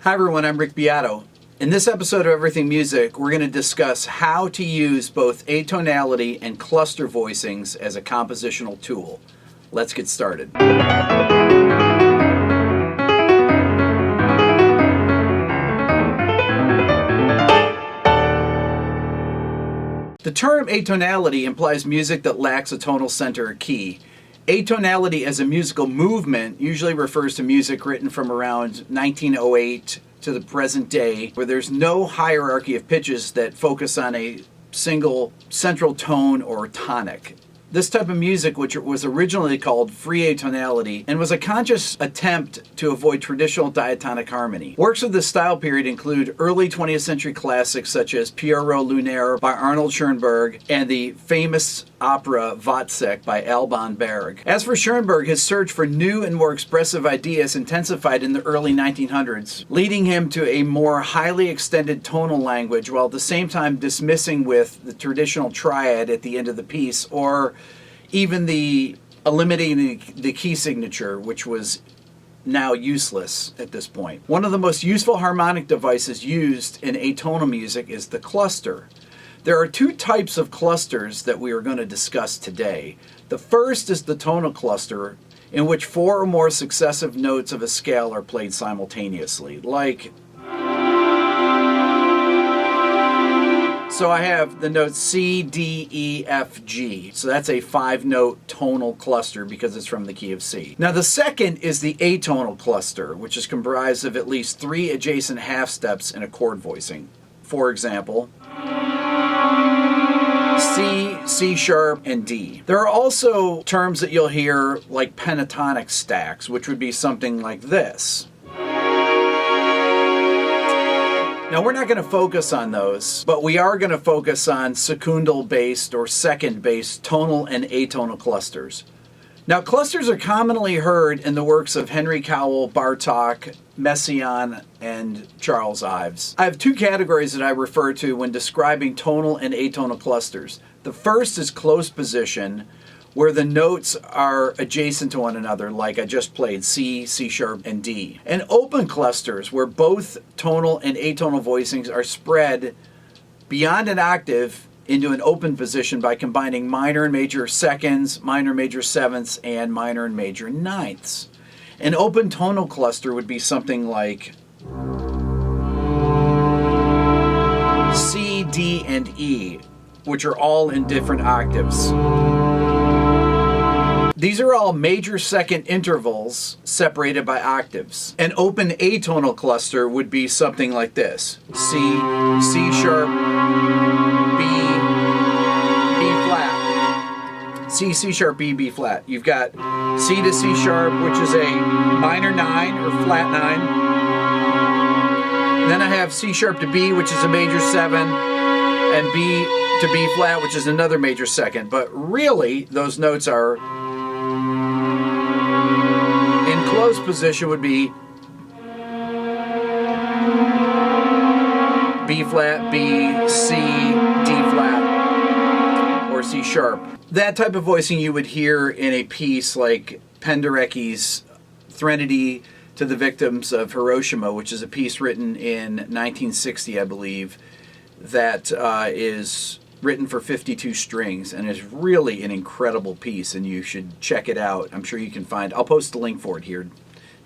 Hi everyone, I'm Rick Beato. In this episode of Everything Music, we're going to discuss how to use both atonality and cluster voicings as a compositional tool. Let's get started. The term atonality implies music that lacks a tonal center or key. Atonality as a musical movement usually refers to music written from around 1908 to the present day, where there's no hierarchy of pitches that focus on a single central tone or tonic. This type of music, which was originally called free atonality, and was a conscious attempt to avoid traditional diatonic harmony. Works of this style period include early 20th century classics such as Pierrot, Lunaire by Arnold Schoenberg, and the famous opera Wozzeck by Alban, Berg. As for Schoenberg, his search for new and more expressive ideas intensified in the early 1900s, leading him to a more highly extended tonal language, while at the same time dismissing with the traditional triad at the end of the piece, or even eliminating the key signature, which was now useless at this point. One of the most useful harmonic devices used in atonal music is the cluster. There are two types of clusters that we are going to discuss today. The first is the tonal cluster, in which four or more successive notes of a scale are played simultaneously, like. So I have the notes C, D, E, F, G. So that's a 5-note tonal cluster because it's from the key of C. Now the second is the atonal cluster, which is comprised of at least 3 adjacent half steps in a chord voicing. For example, C, C sharp, and D. There are also terms that you'll hear like pentatonic stacks, which would be something like this. Now we're not going to focus on those, but we are going to focus on secundal-based or second-based tonal and atonal clusters. Now clusters are commonly heard in the works of Henry Cowell, Bartók, Messiaen, and Charles Ives. I have two categories that I refer to when describing tonal and atonal clusters. The first is close position, where the notes are adjacent to one another, like I just played, C, C sharp, and D. And open clusters, where both tonal and atonal voicings are spread beyond an octave into an open position by combining minor and major seconds, minor and major sevenths, and minor and major ninths. An open tonal cluster would be something like C, D, and E, which are all in different octaves. These are all major second intervals separated by octaves. An open atonal cluster would be something like this. C, C sharp, B, B flat. C, C sharp, B, B flat. You've got C to C sharp, which is a minor 9 or flat 9. Then I have C sharp to B, which is a major 7, and B to B flat, which is another major second. But really, those notes are in closed position would be B flat, B, C, D flat, or C sharp. That type of voicing you would hear in a piece like Penderecki's Threnody to the Victims of Hiroshima, which is a piece written in 1960, I believe, that is written for 52 strings and is really an incredible piece, and you should check it out. I'm sure you can find, I'll post a link for it here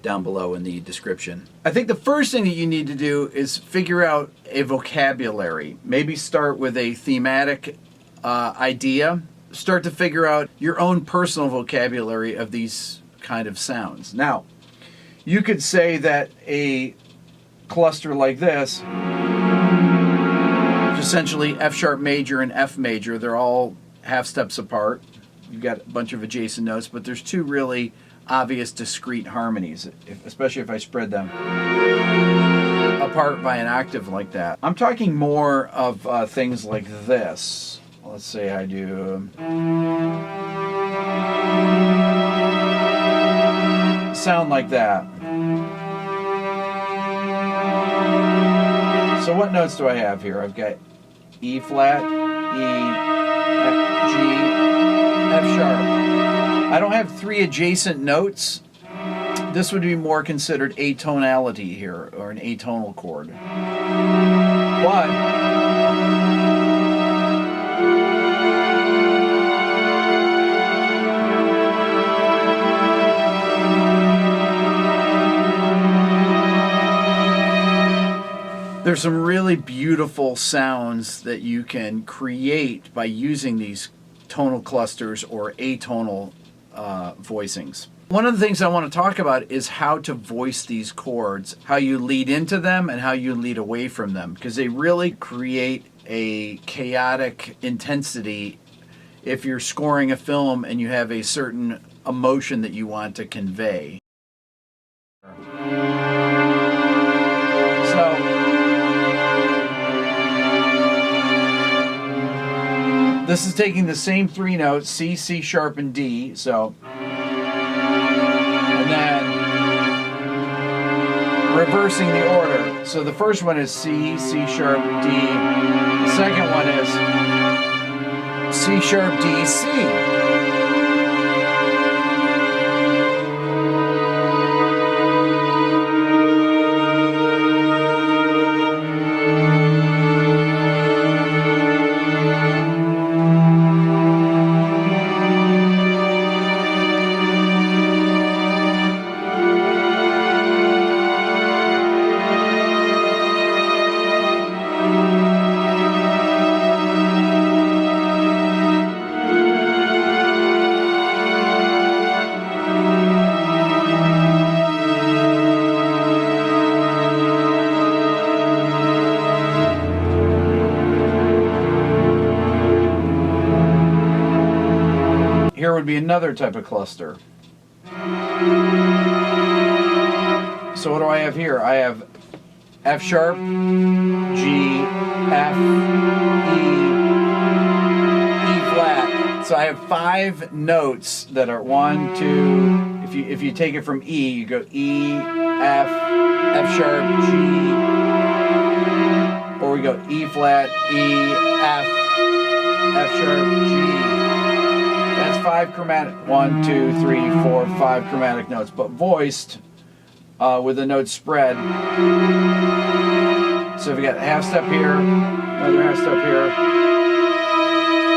down below in the description. I think the first thing that you need to do is figure out a vocabulary. Maybe start with a thematic idea. Start to figure out your own personal vocabulary of these kind of sounds. Now, you could say that a cluster like this, essentially F sharp major and F major, they're all half steps apart. You've got a bunch of adjacent notes, but there's two really obvious discrete harmonies, especially if I spread them apart by an octave like that. I'm talking more of things like this. Let's say I do sound like that. So what notes do I have here? I've got E flat, E, F, G, F sharp. I don't have 3 adjacent notes This would be more considered atonality here, or an atonal chord. But there's some really beautiful sounds that you can create by using these tonal clusters or atonal voicings. One of the things I want to talk about is how to voice these chords, how you lead into them and how you lead away from them, because they really create a chaotic intensity if you're scoring a film and you have a certain emotion that you want to convey. So this is taking the same three notes, C, C sharp, and D, so, and then reversing the order. So the first one is C, C sharp, D. The second one is C sharp, D, C. Here would be another type of cluster. So what do I have here? I have F sharp, G, F, E flat. So I have 5 notes that are 1, 2. If you take it from E, you go E, F, F sharp, G, or we go E flat, E, F, F sharp, G. That's 5 chromatic, 1, 2, 3, 4, 5 chromatic notes, but voiced with the notes spread. So we got a half step here, another half step here,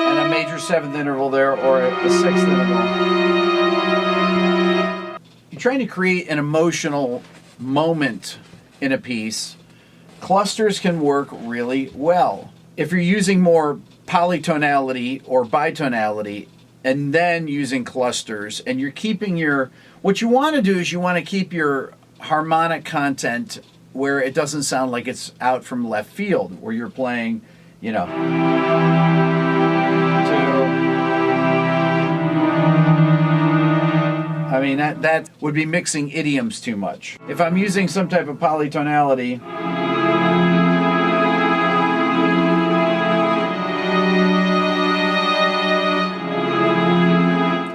and a major 7th interval there, or a 6th interval. You're trying to create an emotional moment in a piece. Clusters can work really well. If you're using more polytonality or bitonality, and then using clusters, and you're keeping what you want to do is you want to keep your harmonic content where it doesn't sound like it's out from left field, where you're playing, you know, 2. I mean, that would be mixing idioms too much. If I'm using some type of polytonality,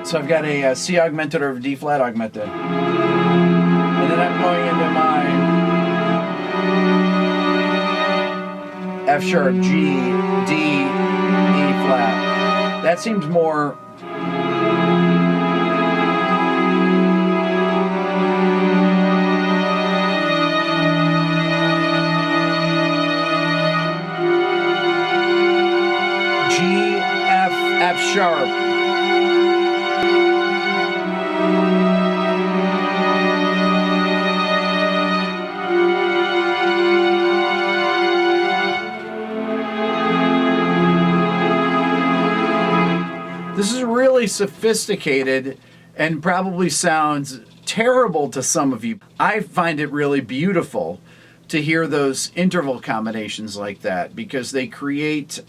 so I've got a C augmented or D flat augmented. And then I'm going into my F sharp, G, D, E flat. That seems more G, F, F sharp. This is really sophisticated and probably sounds terrible to some of you. I find it really beautiful to hear those interval combinations like that, because they create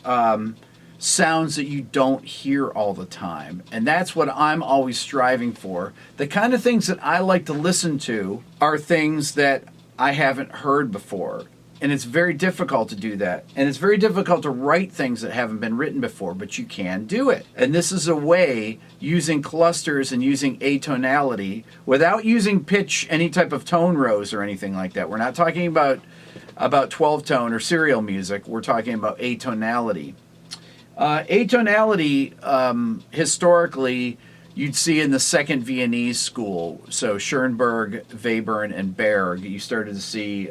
sounds that you don't hear all the time. And that's what I'm always striving for. The kind of things that I like to listen to are things that I haven't heard before. And it's very difficult to do that. And it's very difficult to write things that haven't been written before, but you can do it. And this is a way, using clusters and using atonality, without using pitch, any type of tone rows or anything like that. We're not talking about 12-tone or serial music. We're talking about atonality. Atonality, historically, you'd see in the Second Viennese school, so Schoenberg, Webern, and Berg, you started to see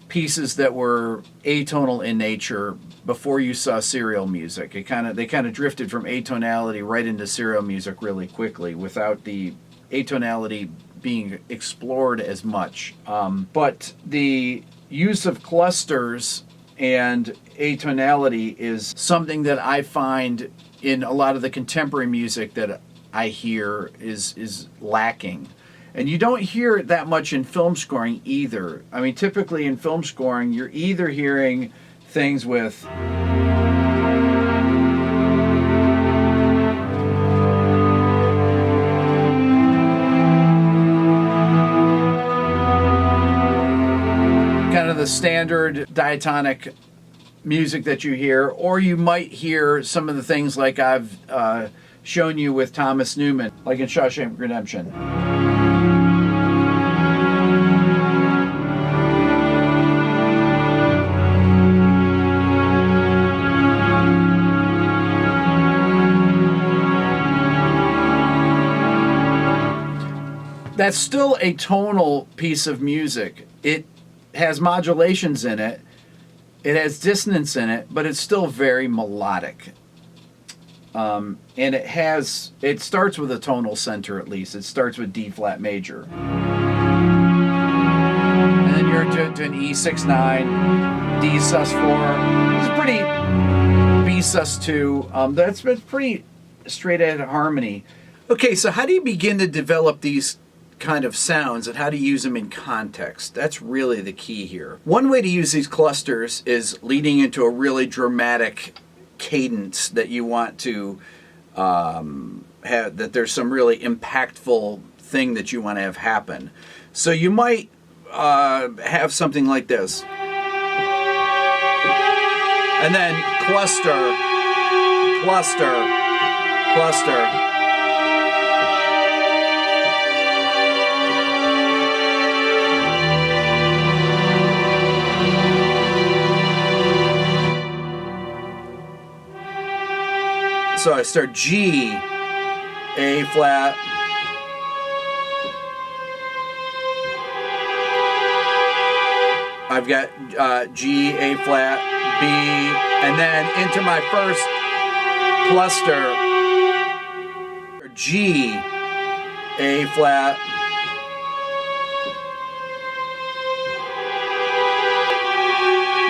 pieces that were atonal in nature before you saw serial music. They kind of drifted from atonality right into serial music really quickly without the atonality being explored as much. But the use of clusters and atonality is something that I find in a lot of the contemporary music that I hear is lacking. And you don't hear it that much in film scoring either. I mean, typically in film scoring, you're either hearing things with kind of the standard diatonic music that you hear, or you might hear some of the things like I've shown you with Thomas Newman, like in Shawshank Redemption. That's still a tonal piece of music. It has modulations in it. It has dissonance in it, but it's still very melodic. And it starts with a tonal center at least. It starts with D flat major. And then you're to an E 6/9, D sus4. It's pretty B sus2. That's pretty straight ahead harmony. Okay, so how do you begin to develop these kind of sounds and how to use them in context? That's really the key here. One way to use these clusters is leading into a really dramatic cadence that you want to have, that there's some really impactful thing that you want to have happen. So you might have something like this. And then cluster, cluster, cluster. So I start G, A flat, I've got G, A flat, B, and then into my first cluster, G, A flat,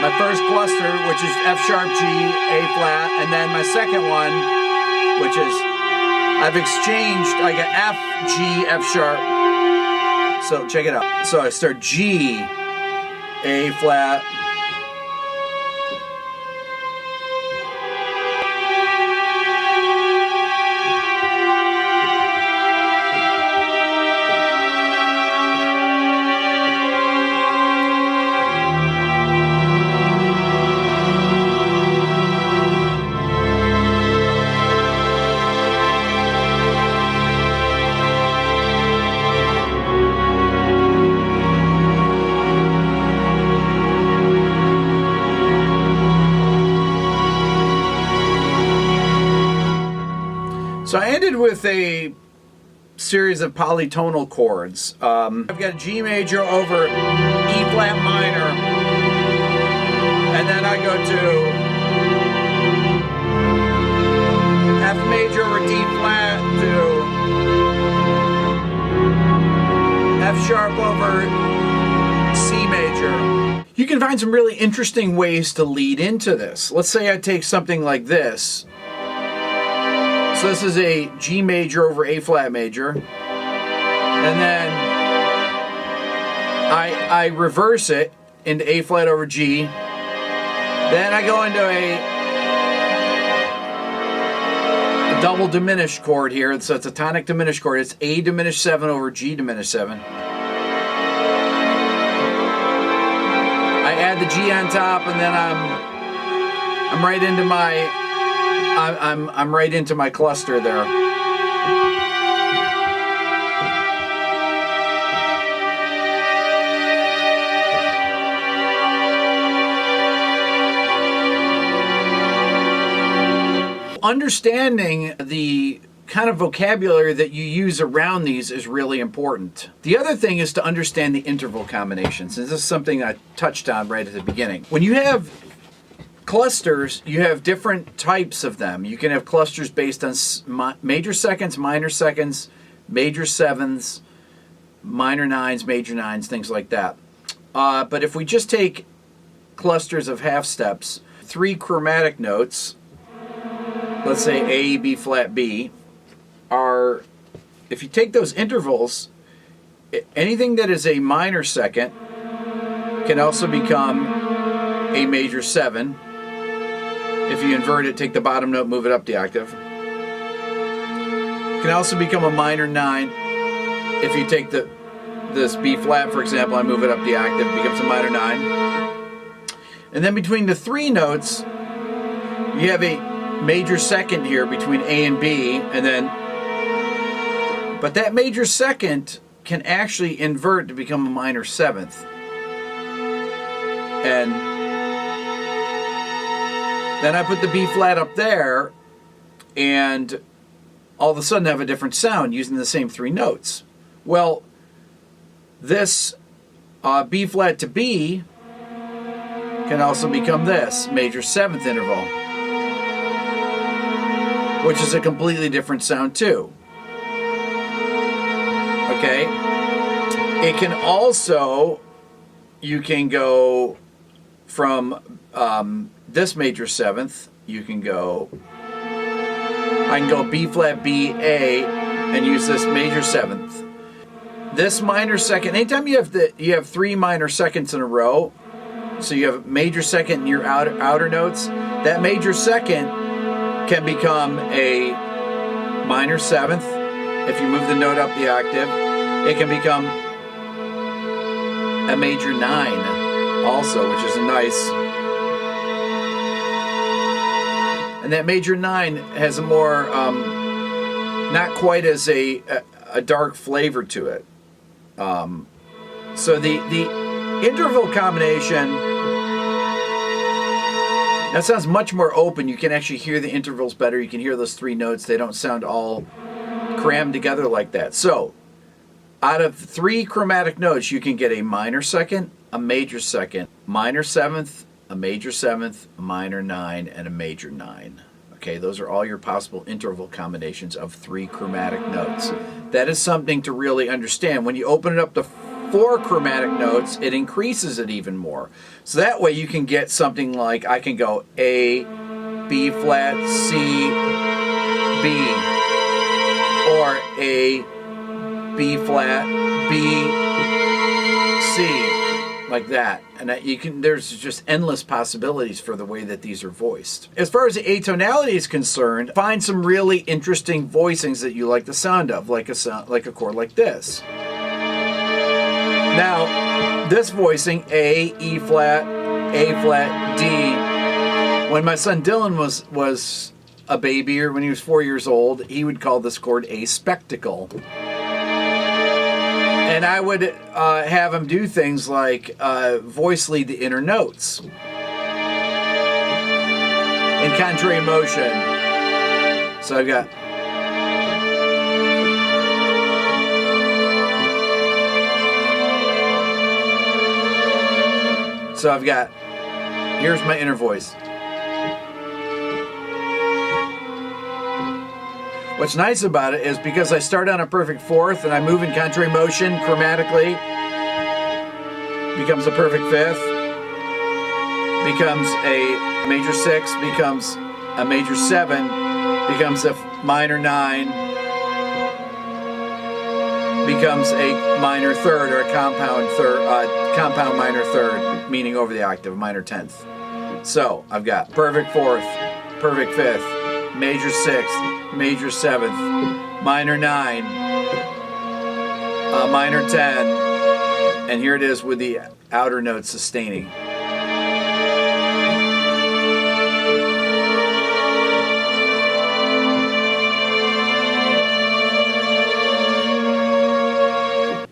my first cluster, which is F sharp, G, A flat, and then my second one, which is, I've exchanged, I got F, G, F sharp. So check it out. So I start G, A flat, so I ended with a series of polytonal chords. I've got a G major over E flat minor, and then I go to F major over D flat to F sharp over C major. You can find some really interesting ways to lead into this. Let's say I take something like this. So this is a G major over A flat major, and then I reverse it into A flat over G. Then I go into a double diminished chord here, so it's a tonic diminished chord. It's A diminished 7 over G diminished 7. I add the G on top, and then I'm right into my I'm right into my cluster there. Understanding the kind of vocabulary that you use around these is really important. The other thing is to understand the interval combinations. And this is something I touched on right at the beginning. When you have clusters, you have different types of them. You can have clusters based on major seconds, minor seconds, major sevenths, minor nines, major nines, things like that. But if we just take clusters of half steps, 3 chromatic notes, let's say A, B flat, B, are, if you take those intervals, anything that is a minor second can also become a major 7. If you invert it, take the bottom note, move it up the octave. It can also become a minor 9. If you take this B flat, for example, and move it up the octave, it becomes a minor 9. And then between the 3 notes, you have a major second here between A and B, and then, but that major second can actually invert to become a minor 7th. And then I put the B flat up there, and all of a sudden I have a different sound using the same 3 notes. Well, this B flat to B can also become this major 7th interval, which is a completely different sound too. Okay? It can also, you can go from this major 7th, you can go, I can go B flat B A and use this major 7th. This minor second, anytime you have 3 minor seconds in a row, so you have major second in your outer notes, that major second can become a minor 7th. If you move the note up the octave, it can become a major 9 also, which is a nice. And that major 9 has a more, not quite as a dark flavor to it. So the interval combination, that sounds much more open. You can actually hear the intervals better. You can hear those 3 notes. They don't sound all crammed together like that. So out of 3 chromatic notes, you can get a minor second, a major second, minor 7th, a major 7th, a minor 9, and a major 9. Okay, those are all your possible interval combinations of 3 chromatic notes. That is something to really understand. When you open it up to 4 chromatic notes, it increases it even more. So that way you can get something like, I can go A, B flat, C, B, or A, B flat, B, C, like that. And that you can, there's just endless possibilities for the way that these are voiced. As far as the atonality is concerned, find some really interesting voicings that you like the sound of, like a chord like this. Now, this voicing, A, E flat, D, when my son Dylan was a baby, or when he was 4 years old, he would call this chord a spectacle. And I would have him do things like voice lead the inner notes in contrary motion. So I've got. Here's my inner voice. What's nice about it is because I start on a perfect 4th and I move in contrary motion chromatically, becomes a perfect 5th, becomes a major 6, becomes a major 7, becomes a minor 9, becomes a minor 3rd or a compound minor 3rd, meaning over the octave, minor 10th. So I've got perfect 4th, perfect 5th, major 6th, major 7th, minor 9, minor 10, and here it is with the outer notes sustaining.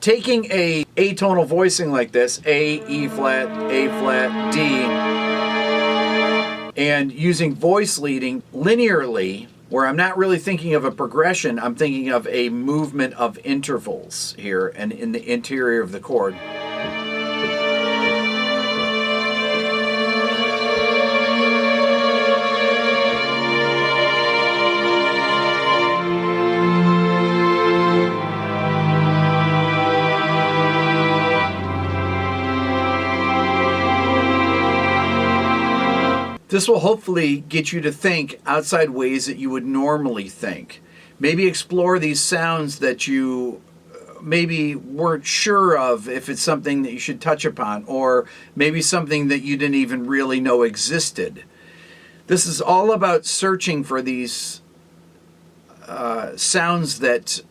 Taking a atonal voicing like this, A, E flat, D, and using voice leading linearly where I'm not really thinking of a progression, I'm thinking of a movement of intervals here and in the interior of the chord. This will hopefully get you to think outside ways that you would normally think. Maybe explore these sounds that you maybe weren't sure of, if it's something that you should touch upon, or maybe something that you didn't even really know existed. This is all about searching for these sounds that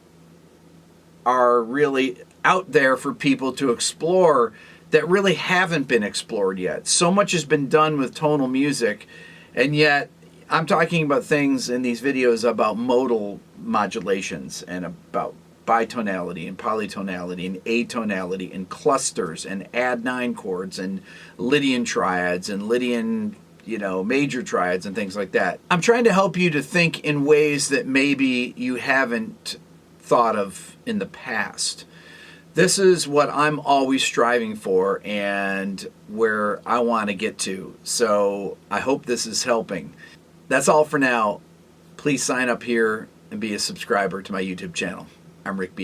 are really out there for people to explore, that really haven't been explored yet. So much has been done with tonal music, and yet I'm talking about things in these videos about modal modulations and about bitonality and polytonality and atonality and clusters and add 9 chords and Lydian triads and Lydian, major triads and things like that. I'm trying to help you to think in ways that maybe you haven't thought of in the past. This is what I'm always striving for and where I want to get to. So I hope this is helping. That's all for now. Please sign up here and be a subscriber to my YouTube channel. I'm Rick Beato.